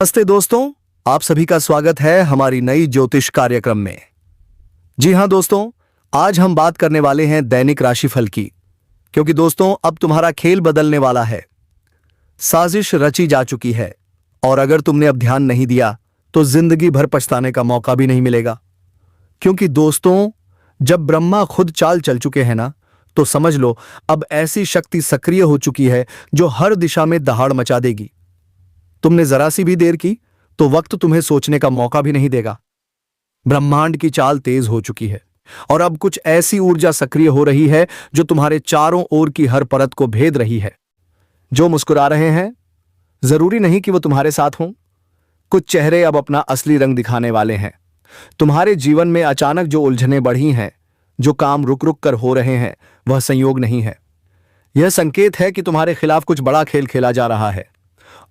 नमस्ते दोस्तों, आप सभी का स्वागत है हमारी नई ज्योतिष कार्यक्रम में। जी हां दोस्तों, आज हम बात करने वाले हैं दैनिक राशिफल की, क्योंकि दोस्तों अब तुम्हारा खेल बदलने वाला है। साजिश रची जा चुकी है और अगर तुमने अब ध्यान नहीं दिया तो जिंदगी भर पछताने का मौका भी नहीं मिलेगा। क्योंकि दोस्तों, जब ब्रह्मा खुद चाल चल चुके हैं ना, तो समझ लो अब ऐसी शक्ति सक्रिय हो चुकी है जो हर दिशा में दहाड़ मचा देगी। तुमने जरा सी भी देर की तो वक्त तुम्हें सोचने का मौका भी नहीं देगा। ब्रह्मांड की चाल तेज हो चुकी है और अब कुछ ऐसी ऊर्जा सक्रिय हो रही है जो तुम्हारे चारों ओर की हर परत को भेद रही है। जो मुस्कुरा रहे हैं, जरूरी नहीं कि वो तुम्हारे साथ हों। कुछ चेहरे अब अपना असली रंग दिखाने वाले हैं। तुम्हारे जीवन में अचानक जो उलझनें बढ़ी हैं, जो काम रुक रुक कर हो रहे हैं, वह संयोग नहीं है। यह संकेत है कि तुम्हारे खिलाफ कुछ बड़ा खेल खेला जा रहा है।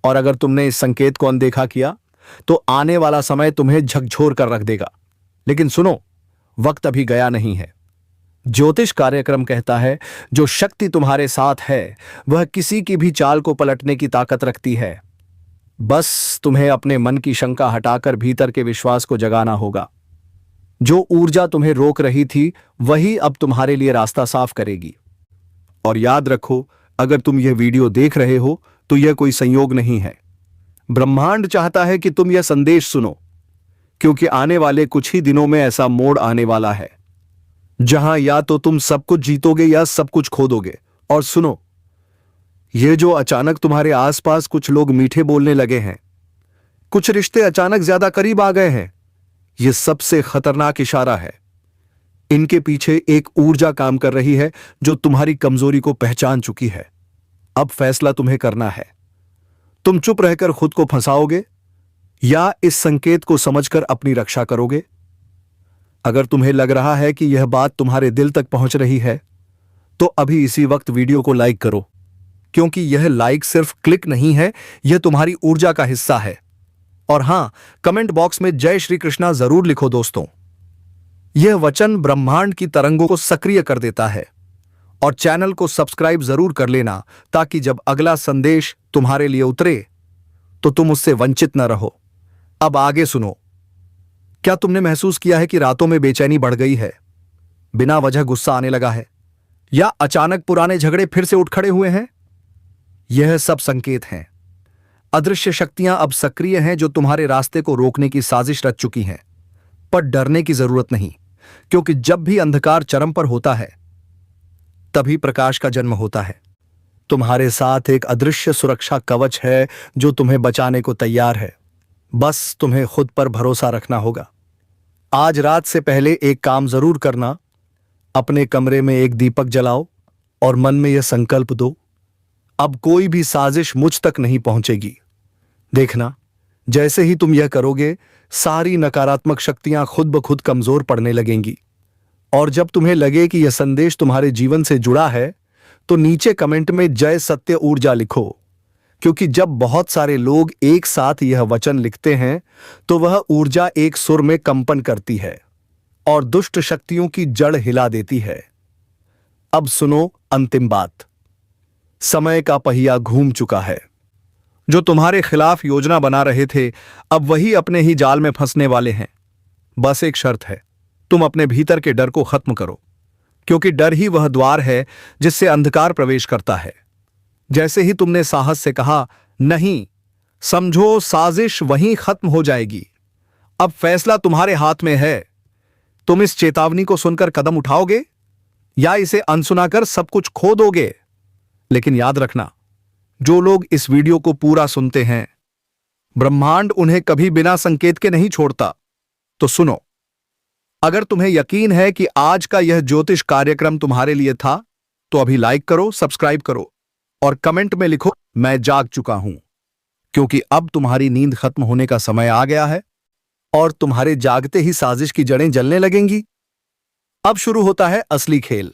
और अगर तुमने इस संकेत को अनदेखा किया तो आने वाला समय तुम्हें झकझोर कर रख देगा। लेकिन सुनो, वक्त अभी गया नहीं है। ज्योतिष कार्यक्रम कहता है, जो शक्ति तुम्हारे साथ है वह किसी की भी चाल को पलटने की ताकत रखती है। बस तुम्हें अपने मन की शंका हटाकर भीतर के विश्वास को जगाना होगा। जो ऊर्जा तुम्हें रोक रही थी वही अब तुम्हारे लिए रास्ता साफ करेगी। और याद रखो, अगर तुम यह वीडियो देख रहे हो तो यह कोई संयोग नहीं है। ब्रह्मांड चाहता है कि तुम यह संदेश सुनो, क्योंकि आने वाले कुछ ही दिनों में ऐसा मोड़ आने वाला है जहां या तो तुम सब कुछ जीतोगे या सब कुछ खो दोगे। और सुनो, यह जो अचानक तुम्हारे आसपास कुछ लोग मीठे बोलने लगे हैं, कुछ रिश्ते अचानक ज्यादा करीब आ गए हैं, यह सबसे खतरनाक इशारा है। इनके पीछे एक ऊर्जा काम कर रही है जो तुम्हारी कमजोरी को पहचान चुकी है। अब फैसला तुम्हें करना है। तुम चुप रहकर खुद को फंसाओगे या इस संकेत को समझकर अपनी रक्षा करोगे। अगर तुम्हें लग रहा है कि यह बात तुम्हारे दिल तक पहुंच रही है तो अभी इसी वक्त वीडियो को लाइक करो, क्योंकि यह लाइक सिर्फ क्लिक नहीं है, यह तुम्हारी ऊर्जा का हिस्सा है। और हां, कमेंट बॉक्स में जय श्री कृष्णा जरूर लिखो दोस्तों। यह वचन ब्रह्मांड की तरंगों को सक्रिय कर देता है। और चैनल को सब्सक्राइब जरूर कर लेना, ताकि जब अगला संदेश तुम्हारे लिए उतरे तो तुम उससे वंचित न रहो। अब आगे सुनो। क्या तुमने महसूस किया है कि रातों में बेचैनी बढ़ गई है, बिना वजह गुस्सा आने लगा है, या अचानक पुराने झगड़े फिर से उठ खड़े हुए हैं? यह सब संकेत हैं। अदृश्य शक्तियां अब सक्रिय हैं जो तुम्हारे रास्ते को रोकने की साजिश रच चुकी हैं। पर डरने की जरूरत नहीं, क्योंकि जब भी अंधकार चरम पर होता है तभी प्रकाश का जन्म होता है। तुम्हारे साथ एक अदृश्य सुरक्षा कवच है जो तुम्हें बचाने को तैयार है। बस तुम्हें खुद पर भरोसा रखना होगा। आज रात से पहले एक काम जरूर करना। अपने कमरे में एक दीपक जलाओ और मन में यह संकल्प दो, अब कोई भी साजिश मुझ तक नहीं पहुंचेगी। देखना, जैसे ही तुम यह करोगे, सारी नकारात्मक शक्तियां खुद ब खुद कमजोर पड़ने लगेंगी। और जब तुम्हें लगे कि यह संदेश तुम्हारे जीवन से जुड़ा है तो नीचे कमेंट में जय सत्य ऊर्जा लिखो, क्योंकि जब बहुत सारे लोग एक साथ यह वचन लिखते हैं तो वह ऊर्जा एक सुर में कंपन करती है और दुष्ट शक्तियों की जड़ हिला देती है। अब सुनो अंतिम बात। समय का पहिया घूम चुका है। जो तुम्हारे खिलाफ योजना बना रहे थे, अब वही अपने ही जाल में फंसने वाले हैं। बस एक शर्त है, तुम अपने भीतर के डर को खत्म करो, क्योंकि डर ही वह द्वार है जिससे अंधकार प्रवेश करता है। जैसे ही तुमने साहस से कहा नहीं, समझो साजिश वहीं खत्म हो जाएगी। अब फैसला तुम्हारे हाथ में है। तुम इस चेतावनी को सुनकर कदम उठाओगे या इसे अनसुना कर सब कुछ खो दोगे। लेकिन याद रखना, जो लोग इस वीडियो को पूरा सुनते हैं, ब्रह्मांड उन्हें कभी बिना संकेत के नहीं छोड़ता। तो सुनो, अगर तुम्हें यकीन है कि आज का यह ज्योतिष कार्यक्रम तुम्हारे लिए था तो अभी लाइक करो, सब्सक्राइब करो और कमेंट में लिखो मैं जाग चुका हूं, क्योंकि अब तुम्हारी नींद खत्म होने का समय आ गया है और तुम्हारे जागते ही साजिश की जड़ें जलने लगेंगी। अब शुरू होता है असली खेल।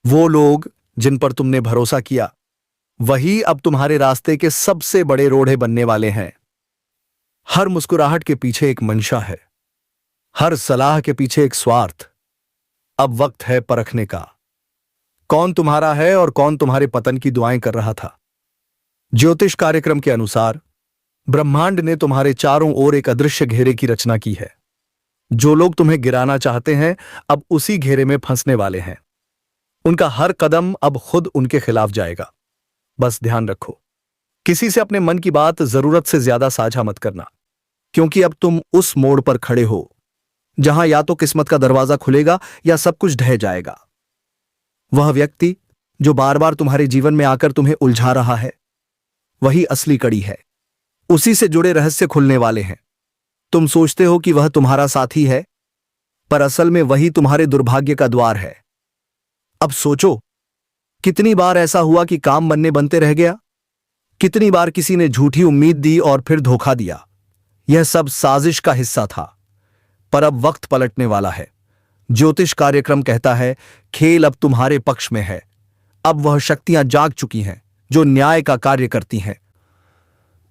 वो लोग जिन पर तुमने भरोसा किया, वही अब तुम्हारे रास्ते के सबसे बड़े रोड़े बनने वाले हैं। हर मुस्कुराहट के पीछे एक मंशा है, हर सलाह के पीछे एक स्वार्थ। अब वक्त है परखने का, कौन तुम्हारा है और कौन तुम्हारे पतन की दुआएं कर रहा था। ज्योतिष कार्यक्रम के अनुसार ब्रह्मांड ने तुम्हारे चारों ओर एक अदृश्य घेरे की रचना की है। जो लोग तुम्हें गिराना चाहते हैं अब उसी घेरे में फंसने वाले हैं। उनका हर कदम अब खुद उनके खिलाफ जाएगा। बस ध्यान रखो, किसी से अपने मन की बात जरूरत से ज्यादा साझा मत करना, क्योंकि अब तुम उस मोड़ पर खड़े हो जहां या तो किस्मत का दरवाजा खुलेगा या सब कुछ ढह जाएगा। वह व्यक्ति जो बार बार तुम्हारे जीवन में आकर तुम्हें उलझा रहा है, वही असली कड़ी है। उसी से जुड़े रहस्य खुलने वाले हैं। तुम सोचते हो कि वह तुम्हारा साथी है, पर असल में वही तुम्हारे दुर्भाग्य का द्वार है। अब सोचो, कितनी बार ऐसा हुआ कि काम बनने बनते रह गया? कितनी बार किसी ने झूठी उम्मीद दी और फिर धोखा दिया? यह सब साजिश का हिस्सा था। पर अब वक्त पलटने वाला है। ज्योतिष कार्यक्रम कहता है, खेल अब तुम्हारे पक्ष में है। अब वह शक्तियां जाग चुकी हैं जो न्याय का कार्य करती हैं।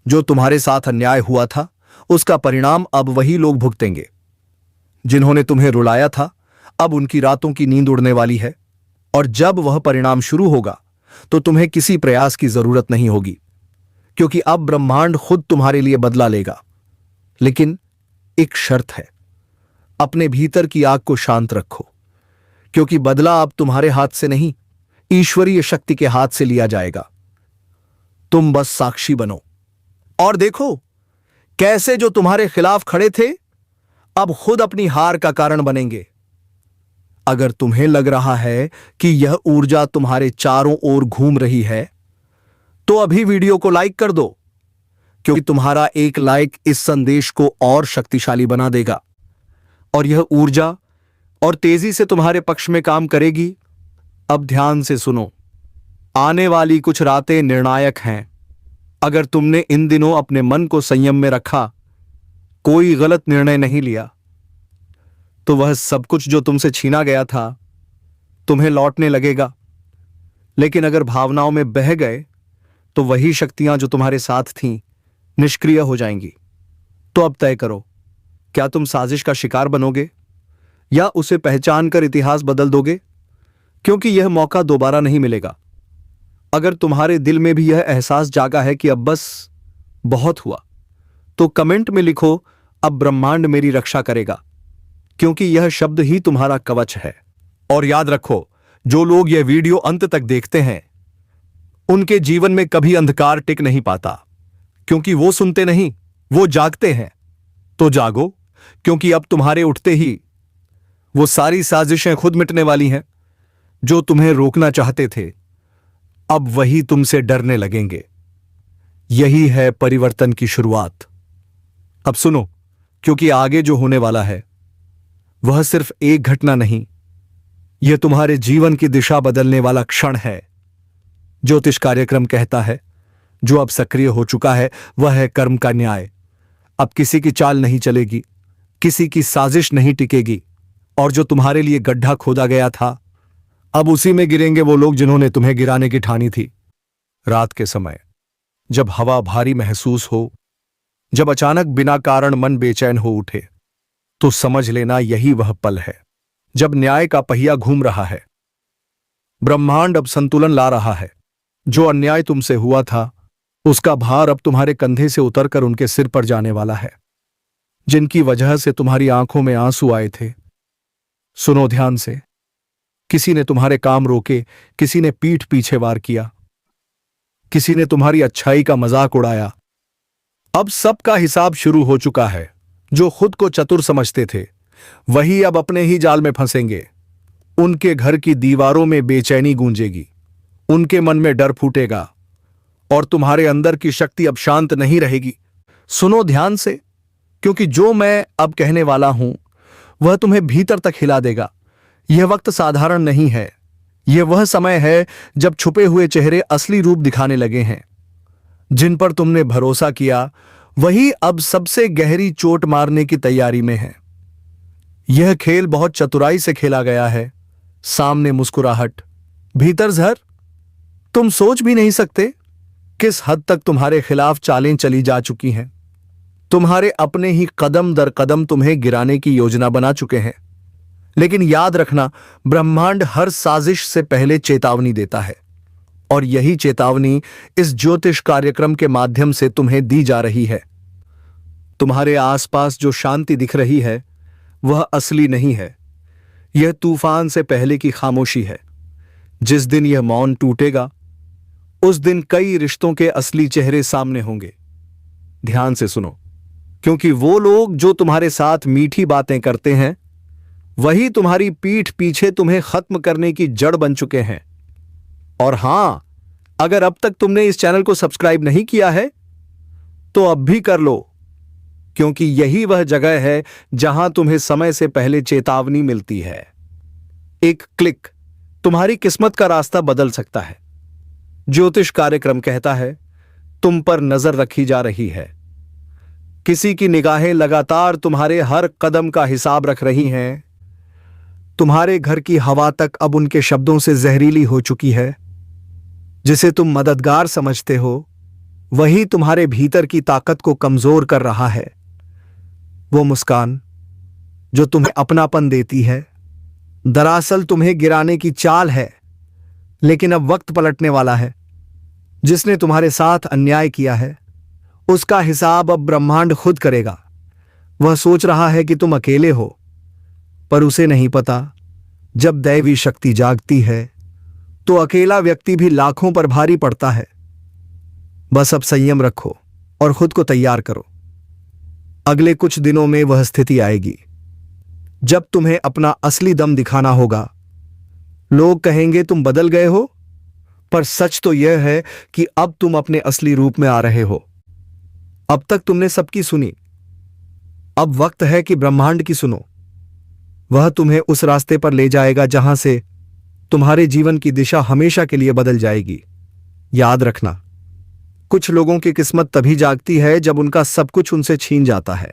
जो तुम्हारे साथ अन्याय हुआ था, उसका परिणाम अब वही लोग भुगतेंगे। जिन्होंने तुम्हें रुलाया था, अब उनकी रातों की नींद उड़ने वाली है। और जब वह परिणाम शुरू होगा तो तुम्हें किसी प्रयास की जरूरत नहीं होगी, क्योंकि अब ब्रह्मांड खुद तुम्हारे लिए बदला लेगा। लेकिन एक शर्त है, अपने भीतर की आग को शांत रखो, क्योंकि बदला अब तुम्हारे हाथ से नहीं, ईश्वरीय शक्ति के हाथ से लिया जाएगा। तुम बस साक्षी बनो और देखो कैसे जो तुम्हारे खिलाफ खड़े थे अब खुद अपनी हार का कारण बनेंगे। अगर तुम्हें लग रहा है कि यह ऊर्जा तुम्हारे चारों ओर घूम रही है, तो अभी वीडियो को लाइक कर दो, क्योंकि तुम्हारा एक लाइक इस संदेश को और शक्तिशाली बना देगा और यह ऊर्जा और तेजी से तुम्हारे पक्ष में काम करेगी। अब ध्यान से सुनो, आने वाली कुछ रातें निर्णायक हैं। अगर तुमने इन दिनों अपने मन को संयम में रखा, कोई गलत निर्णय नहीं लिया, तो वह सब कुछ जो तुमसे छीना गया था तुम्हें लौटने लगेगा। लेकिन अगर भावनाओं में बह गए तो वही शक्तियां जो तुम्हारे साथ थीं निष्क्रिय हो जाएंगी। तो अब तय करो, क्या तुम साजिश का शिकार बनोगे या उसे पहचान कर इतिहास बदल दोगे? क्योंकि यह मौका दोबारा नहीं मिलेगा। अगर तुम्हारे दिल में भी यह एहसास जागा है कि अब बस बहुत हुआ, तो कमेंट में लिखो, अब ब्रह्मांड मेरी रक्षा करेगा, क्योंकि यह शब्द ही तुम्हारा कवच है। और याद रखो, जो लोग यह वीडियो अंत तक देखते हैं उनके जीवन में कभी अंधकार टिक नहीं पाता, क्योंकि वो सुनते नहीं, वो जागते हैं। तो जागो, क्योंकि अब तुम्हारे उठते ही वो सारी साजिशें खुद मिटने वाली हैं। जो तुम्हें रोकना चाहते थे अब वही तुमसे डरने लगेंगे। यही है परिवर्तन की शुरुआत। अब सुनो, क्योंकि आगे जो होने वाला है वह सिर्फ एक घटना नहीं, यह तुम्हारे जीवन की दिशा बदलने वाला क्षण है। ज्योतिष कार्यक्रम कहता है, जो अब सक्रिय हो चुका है वह है कर्म का न्याय। अब किसी की चाल नहीं चलेगी, किसी की साजिश नहीं टिकेगी, और जो तुम्हारे लिए गड्ढा खोदा गया था अब उसी में गिरेंगे वो लोग जिन्होंने तुम्हें गिराने की ठानी थी। रात के समय जब हवा भारी महसूस हो, जब अचानक बिना कारण मन बेचैन हो उठे, तो समझ लेना यही वह पल है जब न्याय का पहिया घूम रहा है। ब्रह्मांड अब संतुलन ला रहा है। जो अन्याय तुमसे हुआ था उसका भार अब तुम्हारे कंधे से उतरकर उनके सिर पर जाने वाला है, जिनकी वजह से तुम्हारी आंखों में आंसू आए थे। सुनो ध्यान से, किसी ने तुम्हारे काम रोके, किसी ने पीठ पीछे वार किया, किसी ने तुम्हारी अच्छाई का मजाक उड़ाया। अब सबका हिसाब शुरू हो चुका है। जो खुद को चतुर समझते थे वही अब अपने ही जाल में फंसेंगे। उनके घर की दीवारों में बेचैनी गूंजेगी, उनके मन में डर फूटेगा और तुम्हारे अंदर की शक्ति अब शांत नहीं रहेगी। सुनो ध्यान से, क्योंकि जो मैं अब कहने वाला हूं वह तुम्हें भीतर तक हिला देगा। यह वक्त साधारण नहीं है। यह वह समय है जब छुपे हुए चेहरे असली रूप दिखाने लगे हैं। जिन पर तुमने भरोसा किया वही अब सबसे गहरी चोट मारने की तैयारी में है। यह खेल बहुत चतुराई से खेला गया है। सामने मुस्कुराहट, भीतर जहर। तुम सोच भी नहीं सकते किस हद तक तुम्हारे खिलाफ चालें चली जा चुकी हैं। तुम्हारे अपने ही कदम दर कदम तुम्हें गिराने की योजना बना चुके हैं। लेकिन याद रखना, ब्रह्मांड हर साजिश से पहले चेतावनी देता है, और यही चेतावनी इस ज्योतिष कार्यक्रम के माध्यम से तुम्हें दी जा रही है। तुम्हारे आसपास जो शांति दिख रही है वह असली नहीं है। यह तूफान से पहले की खामोशी है। जिस दिन यह मौन टूटेगा उस दिन कई रिश्तों के असली चेहरे सामने होंगे। ध्यान से सुनो, क्योंकि वो लोग जो तुम्हारे साथ मीठी बातें करते हैं वही तुम्हारी पीठ पीछे तुम्हें खत्म करने की जड़ बन चुके हैं। और हां, अगर अब तक तुमने इस चैनल को सब्सक्राइब नहीं किया है तो अब भी कर लो, क्योंकि यही वह जगह है जहां तुम्हें समय से पहले चेतावनी मिलती है। एक क्लिक तुम्हारी किस्मत का रास्ता बदल सकता है। ज्योतिष कार्यक्रम कहता है तुम पर नजर रखी जा रही है। किसी की निगाहें लगातार तुम्हारे हर कदम का हिसाब रख रही हैं। तुम्हारे घर की हवा तक अब उनके शब्दों से जहरीली हो चुकी है। जिसे तुम मददगार समझते हो वही तुम्हारे भीतर की ताकत को कमजोर कर रहा है। वो मुस्कान जो तुम्हें अपनापन देती है दरअसल तुम्हें गिराने की चाल है। लेकिन अब वक्त पलटने वाला है। जिसने तुम्हारे साथ अन्याय किया है उसका हिसाब अब ब्रह्मांड खुद करेगा। वह सोच रहा है कि तुम अकेले हो, पर उसे नहीं पता जब दैवी शक्ति जागती है तो अकेला व्यक्ति भी लाखों पर भारी पड़ता है। बस अब संयम रखो और खुद को तैयार करो। अगले कुछ दिनों में वह स्थिति आएगी जब तुम्हें अपना असली दम दिखाना होगा। लोग कहेंगे तुम बदल गए हो, पर सच तो यह है कि अब तुम अपने असली रूप में आ रहे हो। अब तक तुमने सबकी सुनी, अब वक्त है कि ब्रह्मांड की सुनो। वह तुम्हें उस रास्ते पर ले जाएगा जहां से तुम्हारे जीवन की दिशा हमेशा के लिए बदल जाएगी। याद रखना, कुछ लोगों की किस्मत तभी जागती है जब उनका सब कुछ उनसे छीन जाता है।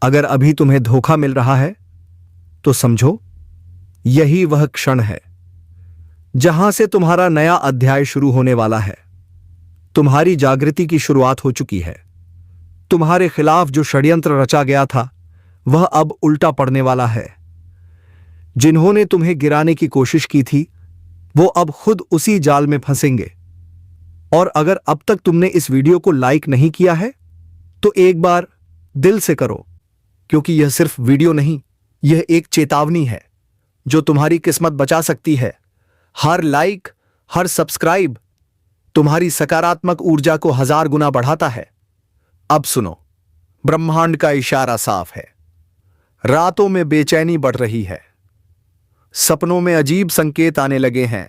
अगर अभी तुम्हें धोखा मिल रहा है तो समझो यही वह क्षण है जहां से तुम्हारा नया अध्याय शुरू होने वाला है। तुम्हारी जागृति की शुरुआत हो चुकी है। तुम्हारे खिलाफ जो षड्यंत्र रचा गया था वह अब उल्टा पड़ने वाला है। जिन्होंने तुम्हें गिराने की कोशिश की थी वो अब खुद उसी जाल में फंसेंगे। और अगर अब तक तुमने इस वीडियो को लाइक नहीं किया है तो एक बार दिल से करो, क्योंकि यह सिर्फ वीडियो नहीं, यह एक चेतावनी है जो तुम्हारी किस्मत बचा सकती है। हर लाइक, हर सब्सक्राइब तुम्हारी सकारात्मक ऊर्जा को 1000 गुना बढ़ाता है। अब सुनो, ब्रह्मांड का इशारा साफ है। रातों में बेचैनी बढ़ रही है। सपनों में अजीब संकेत आने लगे हैं।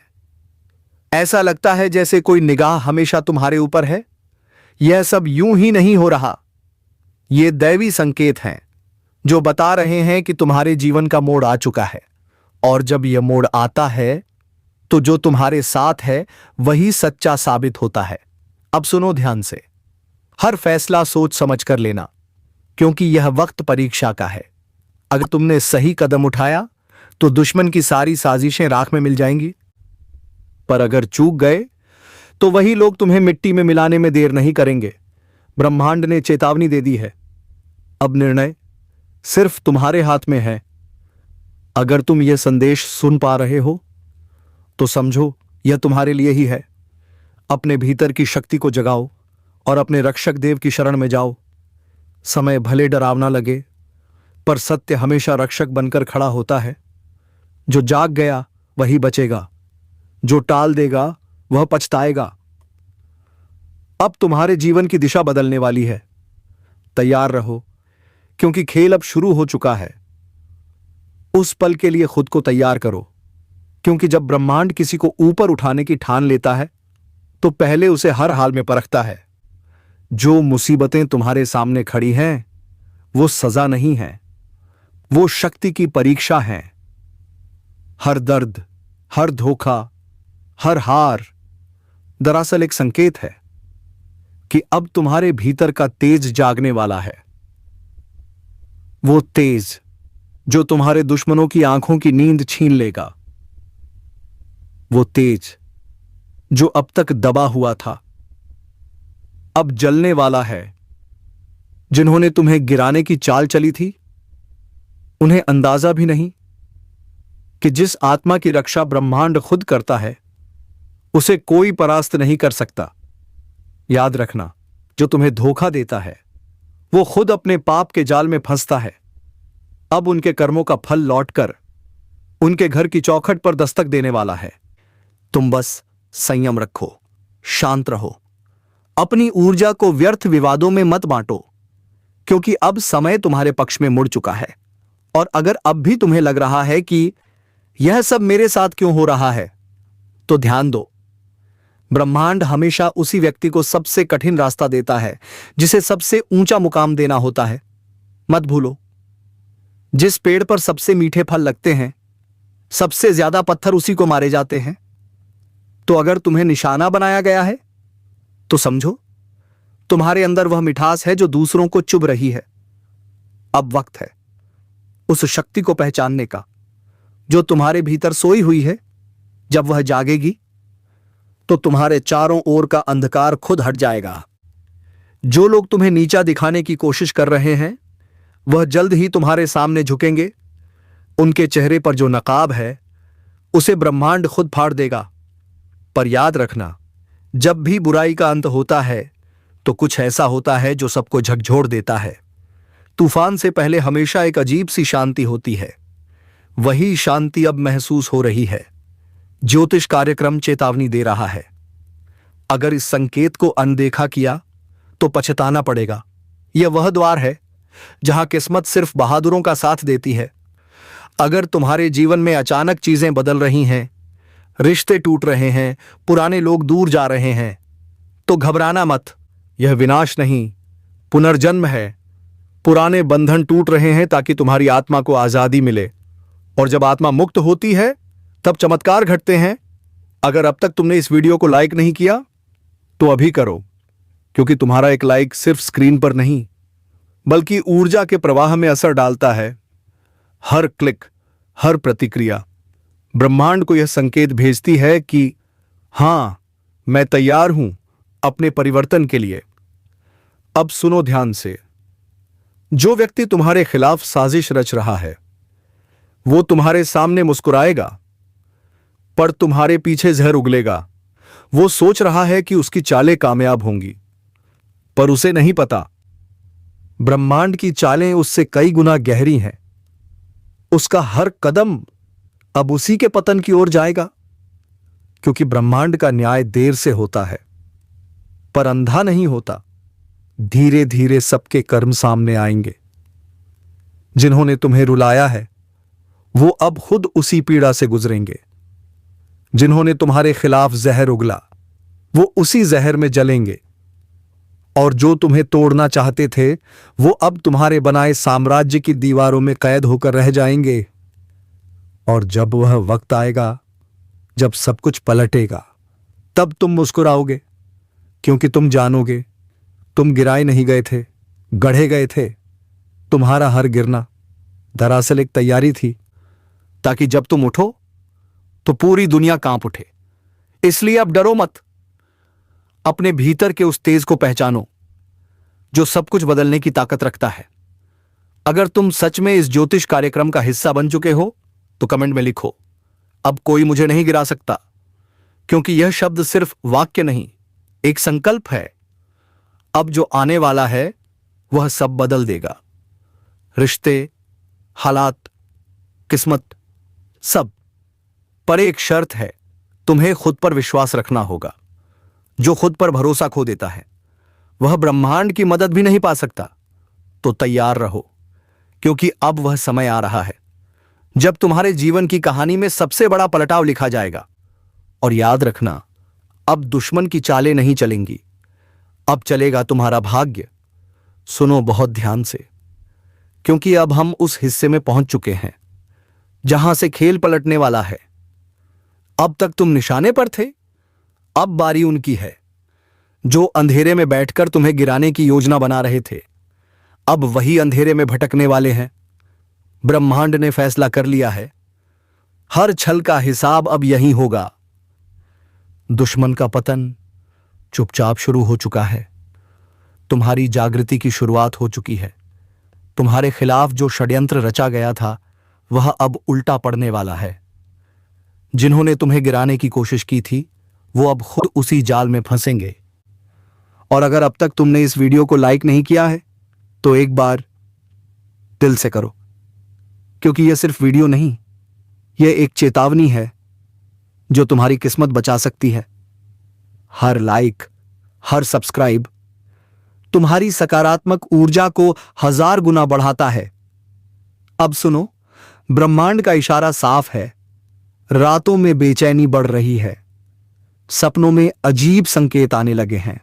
ऐसा लगता है जैसे कोई निगाह हमेशा तुम्हारे ऊपर है। यह सब यूं ही नहीं हो रहा। ये दैवी संकेत हैं जो बता रहे हैं कि तुम्हारे जीवन का मोड़ आ चुका है। और जब यह मोड़ आता है तो जो तुम्हारे साथ है वही सच्चा साबित होता है। अब सुनो ध्यान से। हर फैसला सोच समझ कर लेना, क्योंकि यह वक्त परीक्षा का है। अगर तुमने सही कदम उठाया तो दुश्मन की सारी साजिशें राख में मिल जाएंगी, पर अगर चूक गए तो वही लोग तुम्हें मिट्टी में मिलाने में देर नहीं करेंगे। ब्रह्मांड ने चेतावनी दे दी है। अब निर्णय सिर्फ तुम्हारे हाथ में है। अगर तुम यह संदेश सुन पा रहे हो तो समझो यह तुम्हारे लिए ही है। अपने भीतर की शक्ति को जगाओ और अपने रक्षक देव की शरण में जाओ। समय भले डरावना लगे, पर सत्य हमेशा रक्षक बनकर खड़ा होता है। जो जाग गया वही बचेगा, जो टाल देगा वह पछताएगा। अब तुम्हारे जीवन की दिशा बदलने वाली है। तैयार रहो, क्योंकि खेल अब शुरू हो चुका है। उस पल के लिए खुद को तैयार करो, क्योंकि जब ब्रह्मांड किसी को ऊपर उठाने की ठान लेता है तो पहले उसे हर हाल में परखता है। जो मुसीबतें तुम्हारे सामने खड़ी हैं वो सजा नहीं है, वो शक्ति की परीक्षा है। हर दर्द, हर धोखा, हर हार दरअसल एक संकेत है कि अब तुम्हारे भीतर का तेज जागने वाला है। वो तेज जो तुम्हारे दुश्मनों की आंखों की नींद छीन लेगा। वो तेज जो अब तक दबा हुआ था अब जलने वाला है। जिन्होंने तुम्हें गिराने की चाल चली थी उन्हें अंदाजा भी नहीं कि जिस आत्मा की रक्षा ब्रह्मांड खुद करता है उसे कोई परास्त नहीं कर सकता। याद रखना, जो तुम्हें धोखा देता है वो खुद अपने पाप के जाल में फंसता है। अब उनके कर्मों का फल लौटकर उनके घर की चौखट पर दस्तक देने वाला है। तुम बस संयम रखो, शांत रहो, अपनी ऊर्जा को व्यर्थ विवादों में मत बांटो, क्योंकि अब समय तुम्हारे पक्ष में मुड़ चुका है। और अगर अब भी तुम्हें लग रहा है कि यह सब मेरे साथ क्यों हो रहा है, तो ध्यान दो, ब्रह्मांड हमेशा उसी व्यक्ति को सबसे कठिन रास्ता देता है जिसे सबसे ऊंचा मुकाम देना होता है। मत भूलो, जिस पेड़ पर सबसे मीठे फल लगते हैं, सबसे ज्यादा पत्थर उसी को मारे जाते हैं। तो अगर तुम्हें निशाना बनाया गया है, तो समझो तुम्हारे अंदर वह मिठास है जो दूसरों को चुभ रही है। अब वक्त है उस शक्ति को पहचानने का जो तुम्हारे भीतर सोई हुई है। जब वह जागेगी तो तुम्हारे चारों ओर का अंधकार खुद हट जाएगा। जो लोग तुम्हें नीचा दिखाने की कोशिश कर रहे हैं, वह जल्द ही तुम्हारे सामने झुकेंगे। उनके चेहरे पर जो नकाब है, उसे ब्रह्मांड खुद फाड़ देगा। पर याद रखना, जब भी बुराई का अंत होता है तो कुछ ऐसा होता है जो सबको झकझोर देता है। तूफान से पहले हमेशा एक अजीब सी शांति होती है। वही शांति अब महसूस हो रही है। ज्योतिष कार्यक्रम चेतावनी दे रहा है। अगर इस संकेत को अनदेखा किया तो पछताना पड़ेगा। यह वह द्वार है जहां किस्मत सिर्फ बहादुरों का साथ देती है। अगर तुम्हारे जीवन में अचानक चीजें बदल रही हैं, रिश्ते टूट रहे हैं, पुराने लोग दूर जा रहे हैं, तो घबराना मत। यह विनाश नहीं, पुनर्जन्म है। पुराने बंधन टूट रहे हैं ताकि तुम्हारी आत्मा को आजादी मिले। और जब आत्मा मुक्त होती है, तब चमत्कार घटते हैं। अगर अब तक तुमने इस वीडियो को लाइक नहीं किया, तो अभी करो, क्योंकि तुम्हारा एक लाइक सिर्फ स्क्रीन पर नहीं, बल्कि ऊर्जा के प्रवाह में असर डालता है। हर क्लिक, हर प्रतिक्रिया ब्रह्मांड को यह संकेत भेजती है कि हां, मैं तैयार हूं अपने परिवर्तन के लिए। अब सुनो ध्यान से। जो व्यक्ति तुम्हारे खिलाफ साजिश रच रहा है, वो तुम्हारे सामने मुस्कुराएगा, पर तुम्हारे पीछे जहर उगलेगा। वो सोच रहा है कि उसकी चालें कामयाब होंगी, पर उसे नहीं पता ब्रह्मांड की चालें उससे कई गुना गहरी हैं। उसका हर कदम अब उसी के पतन की ओर जाएगा, क्योंकि ब्रह्मांड का न्याय देर से होता है, पर अंधा नहीं होता। धीरे धीरे सबके कर्म सामने आएंगे। जिन्होंने तुम्हें रुलाया है, वो अब खुद उसी पीड़ा से गुजरेंगे। जिन्होंने तुम्हारे खिलाफ जहर उगला, वो उसी जहर में जलेंगे। और जो तुम्हें तोड़ना चाहते थे, वो अब तुम्हारे बनाए साम्राज्य की दीवारों में कैद होकर रह जाएंगे। और जब वह वक्त आएगा, जब सब कुछ पलटेगा, तब तुम मुस्कुराओगे, क्योंकि तुम जानोगे तुम गिराए नहीं गए थे, गढ़े गए थे। तुम्हारा हर गिरना दरअसल एक तैयारी थी, ताकि जब तुम उठो तो पूरी दुनिया कांप उठे। इसलिए अब डरो मत। अपने भीतर के उस तेज को पहचानो जो सब कुछ बदलने की ताकत रखता है। अगर तुम सच में इस ज्योतिष कार्यक्रम का हिस्सा बन चुके हो, तो कमेंट में लिखो, अब कोई मुझे नहीं गिरा सकता। क्योंकि यह शब्द सिर्फ वाक्य नहीं, एक संकल्प है। अब जो आने वाला है, वह सब बदल देगा। रिश्ते, हालात, किस्मत, सब। पर एक शर्त है, तुम्हें खुद पर विश्वास रखना होगा। जो खुद पर भरोसा खो देता है, वह ब्रह्मांड की मदद भी नहीं पा सकता। तो तैयार रहो, क्योंकि अब वह समय आ रहा है जब तुम्हारे जीवन की कहानी में सबसे बड़ा पलटाव लिखा जाएगा। और याद रखना, अब दुश्मन की चालें नहीं चलेंगी, अब चलेगा तुम्हारा भाग्य। सुनो बहुत ध्यान से, क्योंकि अब हम उस हिस्से में पहुंच चुके हैं जहां से खेल पलटने वाला है। अब तक तुम निशाने पर थे, अब बारी उनकी है जो अंधेरे में बैठकर तुम्हें गिराने की योजना बना रहे थे। अब वही अंधेरे में भटकने वाले हैं। ब्रह्मांड ने फैसला कर लिया है, हर छल का हिसाब अब यहीं होगा। दुश्मन का पतन चुपचाप शुरू हो चुका है। तुम्हारी जागृति की शुरुआत हो चुकी है। तुम्हारे खिलाफ जो षड्यंत्र रचा गया था, वह अब उल्टा पड़ने वाला है। जिन्होंने तुम्हें गिराने की कोशिश की थी, वो अब खुद उसी जाल में फंसेंगे। और अगर अब तक तुमने इस वीडियो को लाइक नहीं किया है, तो एक बार दिल से करो, क्योंकि यह सिर्फ वीडियो नहीं, यह एक चेतावनी है जो तुम्हारी किस्मत बचा सकती है। हर लाइक, हर सब्सक्राइब तुम्हारी सकारात्मक ऊर्जा को 1000 गुना बढ़ाता है। अब सुनो, ब्रह्मांड का इशारा साफ है। रातों में बेचैनी बढ़ रही है, सपनों में अजीब संकेत आने लगे हैं।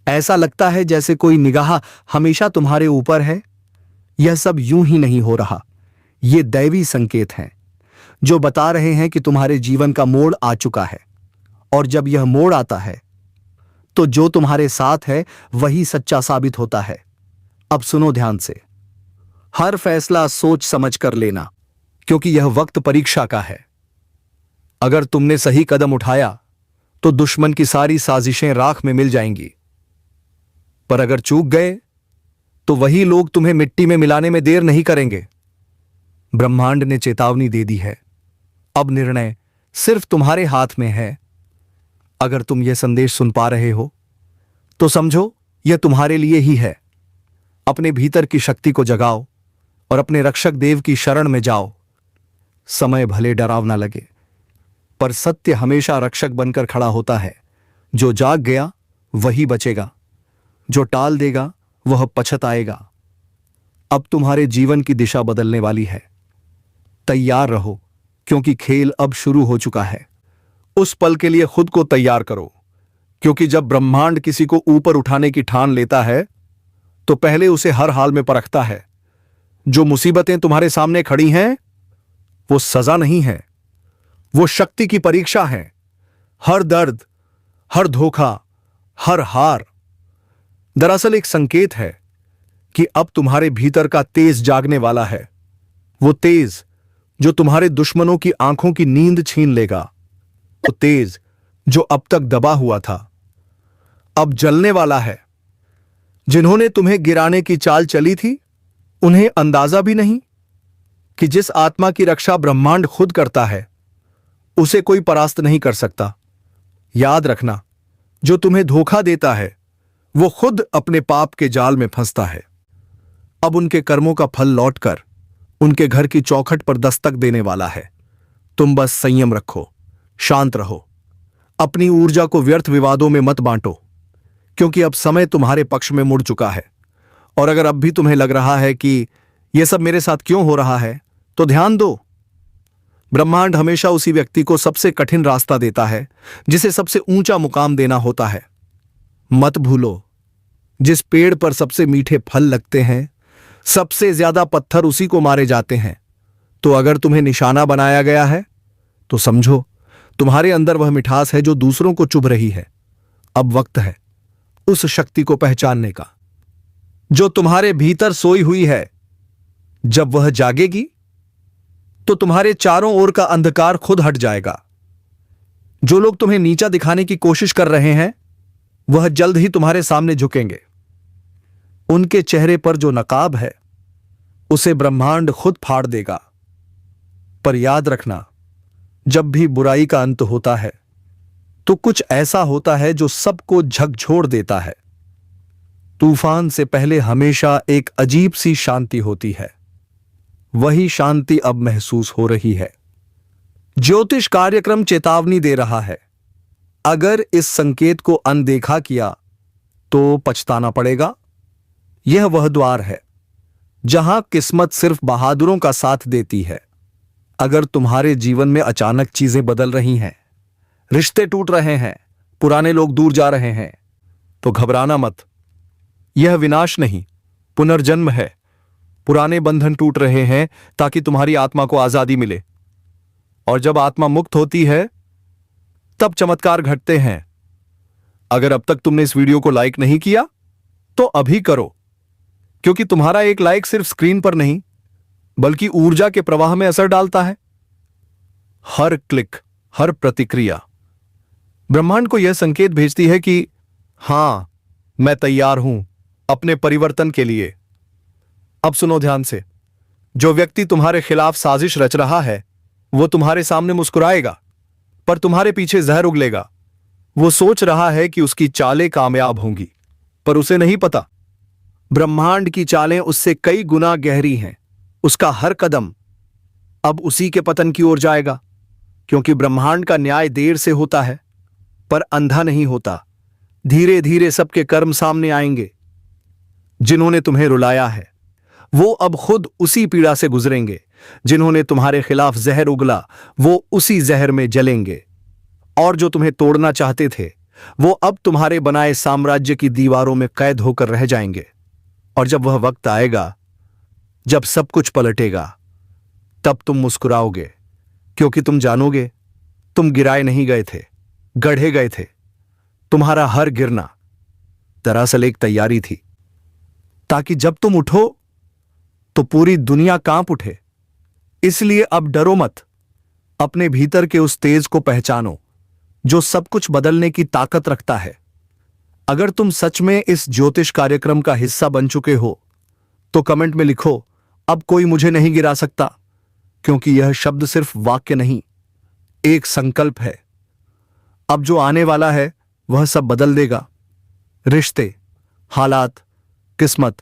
ऐसा लगता है जैसे कोई निगाह हमेशा तुम्हारे ऊपर है। यह सब यूं ही नहीं हो रहा, ये दैवी संकेत हैं जो बता रहे हैं कि तुम्हारे जीवन का मोड़ आ चुका है। और जब यह मोड़ आता है तो जो तुम्हारे साथ है वही सच्चा साबित होता है। अब सुनो ध्यान से, हर फैसला सोच समझ कर लेना, क्योंकि यह वक्त परीक्षा का है। अगर तुमने सही कदम उठाया तो दुश्मन की सारी साजिशें राख में मिल जाएंगी, पर अगर चूक गए तो वही लोग तुम्हें मिट्टी में मिलाने में देर नहीं करेंगे। ब्रह्मांड ने चेतावनी दे दी है, अब निर्णय सिर्फ तुम्हारे हाथ में है। अगर तुम यह संदेश सुन पा रहे हो तो समझो यह तुम्हारे लिए ही है। अपने भीतर की शक्ति को जगाओ और अपने रक्षक देव की शरण में जाओ। समय भले डरावना लगे, पर सत्य हमेशा रक्षक बनकर खड़ा होता है। जो जाग गया वही बचेगा, जो टाल देगा वह पछताएगा। अब तुम्हारे जीवन की दिशा बदलने वाली है। तैयार रहो, क्योंकि खेल अब शुरू हो चुका है। उस पल के लिए खुद को तैयार करो, क्योंकि जब ब्रह्मांड किसी को ऊपर उठाने की ठान लेता है तो पहले उसे हर हाल में परखता है। जो मुसीबतें तुम्हारे सामने खड़ी हैं वो सजा नहीं है, वो शक्ति की परीक्षा है। हर दर्द, हर धोखा, हर हार दरअसल एक संकेत है कि अब तुम्हारे भीतर का तेज जागने वाला है। वो तेज जो तुम्हारे दुश्मनों की आंखों की नींद छीन लेगा। वो तेज जो अब तक दबा हुआ था अब जलने वाला है। जिन्होंने तुम्हें गिराने की चाल चली थी उन्हें अंदाजा भी नहीं कि जिस आत्मा की रक्षा ब्रह्मांड खुद करता है उसे कोई परास्त नहीं कर सकता। याद रखना, जो तुम्हें धोखा देता है वो खुद अपने पाप के जाल में फंसता है। अब उनके कर्मों का फल लौटकर उनके घर की चौखट पर दस्तक देने वाला है। तुम बस संयम रखो, शांत रहो, अपनी ऊर्जा को व्यर्थ विवादों में मत बांटो, क्योंकि अब समय तुम्हारे पक्ष में मुड़ चुका है। और अगर अब भी तुम्हें लग रहा है कि यह सब मेरे साथ क्यों हो रहा है, तो ध्यान दो, ब्रह्मांड हमेशा उसी व्यक्ति को सबसे कठिन रास्ता देता है जिसे सबसे ऊंचा मुकाम देना होता है। मत भूलो, जिस पेड़ पर सबसे मीठे फल लगते हैं सबसे ज्यादा पत्थर उसी को मारे जाते हैं। तो अगर तुम्हें निशाना बनाया गया है तो समझो तुम्हारे अंदर वह मिठास है जो दूसरों को चुभ रही है। अब वक्त है उस शक्ति को पहचानने का जो तुम्हारे भीतर सोई हुई है। जब वह जागेगी तो तुम्हारे चारों ओर का अंधकार खुद हट जाएगा। जो लोग तुम्हें नीचा दिखाने की कोशिश कर रहे हैं वह जल्द ही तुम्हारे सामने झुकेंगे। उनके चेहरे पर जो नकाब है उसे ब्रह्मांड खुद फाड़ देगा। पर याद रखना, जब भी बुराई का अंत होता है तो कुछ ऐसा होता है जो सबको झकझोर देता है। तूफान से पहले हमेशा एक अजीब सी शांति होती है। वही शांति अब महसूस हो रही है। ज्योतिष कार्यक्रम चेतावनी दे रहा है, अगर इस संकेत को अनदेखा किया तो पछताना पड़ेगा। यह वह द्वार है जहां किस्मत सिर्फ बहादुरों का साथ देती है। अगर तुम्हारे जीवन में अचानक चीजें बदल रही हैं, रिश्ते टूट रहे हैं, पुराने लोग दूर जा रहे हैं, तो घबराना मत। यह विनाश नहीं, पुनर्जन्म है। पुराने बंधन टूट रहे हैं ताकि तुम्हारी आत्मा को आजादी मिले। और जब आत्मा मुक्त होती है तब चमत्कार घटते हैं। अगर अब तक तुमने इस वीडियो को लाइक नहीं किया तो अभी करो, क्योंकि तुम्हारा एक लाइक सिर्फ स्क्रीन पर नहीं बल्कि ऊर्जा के प्रवाह में असर डालता है। हर क्लिक, हर प्रतिक्रिया ब्रह्मांड को यह संकेत भेजती है कि हां, मैं तैयार हूं अपने परिवर्तन के लिए। अब सुनो ध्यान से, जो व्यक्ति तुम्हारे खिलाफ साजिश रच रहा है वो तुम्हारे सामने मुस्कुराएगा, पर तुम्हारे पीछे जहर उगलेगा। वो सोच रहा है कि उसकी चालें कामयाब होंगी, पर उसे नहीं पता ब्रह्मांड की चालें उससे कई गुना गहरी हैं। उसका हर कदम अब उसी के पतन की ओर जाएगा, क्योंकि ब्रह्मांड का न्याय देर से होता है पर अंधा नहीं होता। धीरे धीरे सबके कर्म सामने आएंगे। जिन्होंने तुम्हें रुलाया है वो अब खुद उसी पीड़ा से गुजरेंगे। जिन्होंने तुम्हारे खिलाफ जहर उगला वो उसी जहर में जलेंगे। और जो तुम्हें तोड़ना चाहते थे वो अब तुम्हारे बनाए साम्राज्य की दीवारों में कैद होकर रह जाएंगे। और जब वह वक्त आएगा जब सब कुछ पलटेगा, तब तुम मुस्कुराओगे, क्योंकि तुम जानोगे तुम गिराए नहीं गए थे, गढ़े गए थे। तुम्हारा हर गिरना दरअसल एक तैयारी थी, ताकि जब तुम उठो तो पूरी दुनिया कांप उठे। इसलिए अब डरो मत। अपने भीतर के उस तेज को पहचानो जो सब कुछ बदलने की ताकत रखता है। अगर तुम सच में इस ज्योतिष कार्यक्रम का हिस्सा बन चुके हो तो कमेंट में लिखो, अब कोई मुझे नहीं गिरा सकता, क्योंकि यह शब्द सिर्फ वाक्य नहीं, एक संकल्प है। अब जो आने वाला है वह सब बदल देगा। रिश्ते, हालात, किस्मत,